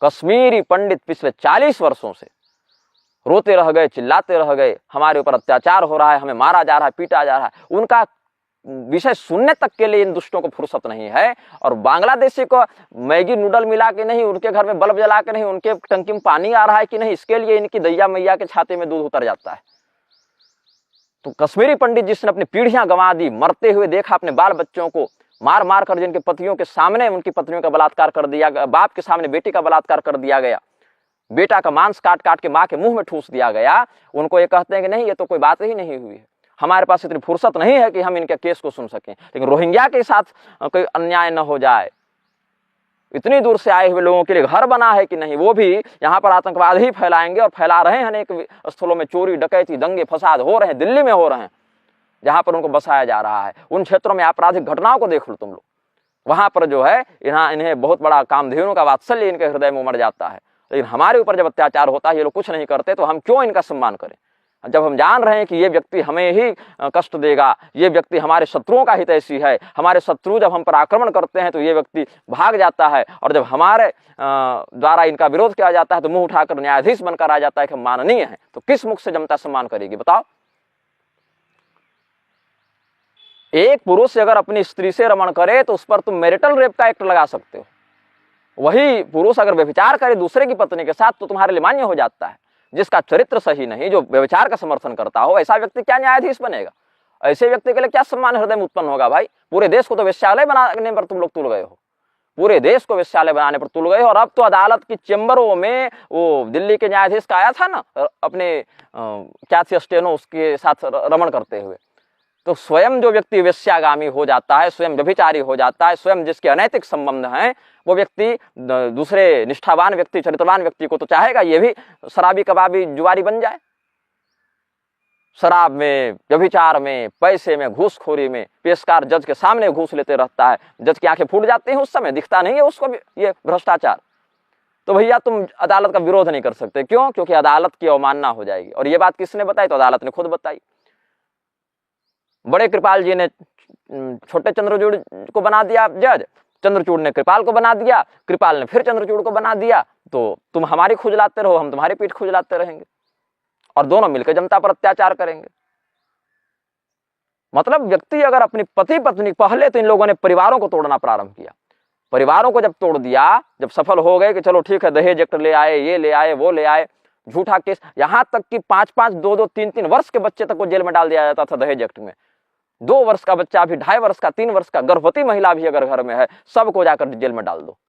कश्मीरी पंडित पिछले 40 वर्षों से रोते रह गए, चिल्लाते रह गए, हमारे ऊपर अत्याचार हो रहा है, हमें मारा जा रहा है, पीटा जा रहा है। उनका विषय सुनने तक के लिए इन दुष्टों को फुर्सत नहीं है। और बांग्लादेशी को मैगी नूडल मिला के नहीं, उनके घर में बल्ब जला के नहीं, उनके टंकी में पानी आ रहा है कि नहीं, इसके लिए इनकी दैया मैया के छाते में दूध उतर जाता है। तो कश्मीरी पंडित जिसने अपनी पीढ़ियां गंवा दी, मरते हुए देखा अपने बाल बच्चों को मार मार कर, जिनके पतियों के सामने उनकी पत्नियों का बलात्कार कर दिया गया, बाप के सामने बेटी का बलात्कार कर दिया गया, बेटा का मांस काट काट के माँ के मुंह में ठूस दिया गया, उनको ये कहते हैं कि नहीं, ये तो कोई बात ही नहीं हुई है, हमारे पास इतनी फुर्सत नहीं है कि हम इनके केस को सुन सकें। लेकिन रोहिंग्या के साथ कोई अन्याय न हो जाए, इतनी दूर से आए हुए लोगों के लिए घर बना है कि नहीं, वो भी यहाँ पर आतंकवाद ही फैलाएंगे और फैला रहे हैं। अनेक स्थलों में चोरी डकैती दंगे फसाद हो रहे हैं, दिल्ली में हो रहे हैं जहाँ पर उनको बसाया जा रहा है। उन क्षेत्रों में आपराधिक घटनाओं को देख लो तुम लोग, वहां पर जो है इन्हें बहुत बड़ा कामधेनु का वात्सल्य इनके हृदय में उमड़ जाता है। लेकिन हमारे ऊपर जब अत्याचार होता है, ये लोग कुछ नहीं करते, तो हम क्यों इनका सम्मान करें? जब हम जान रहे हैं कि ये व्यक्ति हमें ही कष्ट देगा, ये व्यक्ति हमारे शत्रुओं का हितैषी है, हमारे शत्रु जब हम पर आक्रमण करते हैं तो ये व्यक्ति भाग जाता है, और जब हमारे द्वारा इनका विरोध किया जाता है तो मुंह उठाकर न्यायाधीश बनकर आ जाता है कि हम माननीय हैं, तो किस मुख से जनता सम्मान करेगी बताओ? एक पुरुष अगर अपनी स्त्री से रमण करे तो उस पर तुम मैरिटल रेप का एक्ट लगा सकते हो। वही पुरुष अगर व्यभिचार करे दूसरे की पत्नी के साथ तो तुम्हारे लिए मान्य हो जाता है। जिसका चरित्र सही नहीं, जो व्यभिचार का समर्थन करता हो, ऐसा व्यक्ति क्या न्यायाधीश बनेगा? ऐसे व्यक्ति के लिए क्या सम्मान हृदय में उत्पन्न होगा? भाई, पूरे देश को तो वेश्यालय बनाने पर तुम लोग तुल गए हो, पूरे देश को वेश्यालय बनाने पर तुल गए हो। और अब तो अदालत की चेंबरों में वो दिल्ली के न्यायाधीश का आया था ना, अपने क्या थी स्टेनो, उसके साथ रमण करते हुए। तो स्वयं जो व्यक्ति वेश्यागामी हो जाता है, स्वयं व्यभिचारी हो जाता है, स्वयं जिसके अनैतिक संबंध हैं, वो व्यक्ति दूसरे निष्ठावान व्यक्ति, चरित्रवान व्यक्ति को तो चाहेगा ये भी शराबी कबाबी जुआरी बन जाए। शराब में, व्यभिचार में, पैसे में, घूसखोरी में पेशकार जज के सामने घूस लेते रहता है, जज की आंखें फूट जाती हैं, उस समय दिखता नहीं है उसको भी ये भ्रष्टाचार। तो भैया तुम अदालत का विरोध नहीं कर सकते, क्यों? क्योंकि अदालत की अवमानना हो जाएगी। और ये बात किसने बताई? तो अदालत ने खुद बताई। बड़े कृपाल जी ने छोटे चंद्रचूड़ को बना दिया जज, चंद्रचूड़ ने कृपाल को बना दिया, कृपाल ने फिर चंद्रचूड़ को बना दिया। तो तुम हमारी खुजलाते रहो, हम तुम्हारी पीठ खुजलाते रहेंगे, और दोनों मिलकर जनता पर अत्याचार करेंगे। मतलब व्यक्ति अगर अपनी पति पत्नी, पहले तो इन लोगों ने परिवारों को तोड़ना प्रारंभ किया, परिवारों को जब तोड़ दिया, जब सफल हो गए कि चलो ठीक है, दहेज एक्ट ले आए, ये ले आए, वो ले आए, झूठा केस, यहां तक कि 5-5, 2-2, 3-3 वर्ष के बच्चे तक को जेल में डाल दिया जाता था दहेज एक्ट में। 2 वर्ष का बच्चा भी, 2.5 वर्ष का, 3 वर्ष का, गर्भवती महिला भी अगर घर में है, सबको जाकर जेल में डाल दो।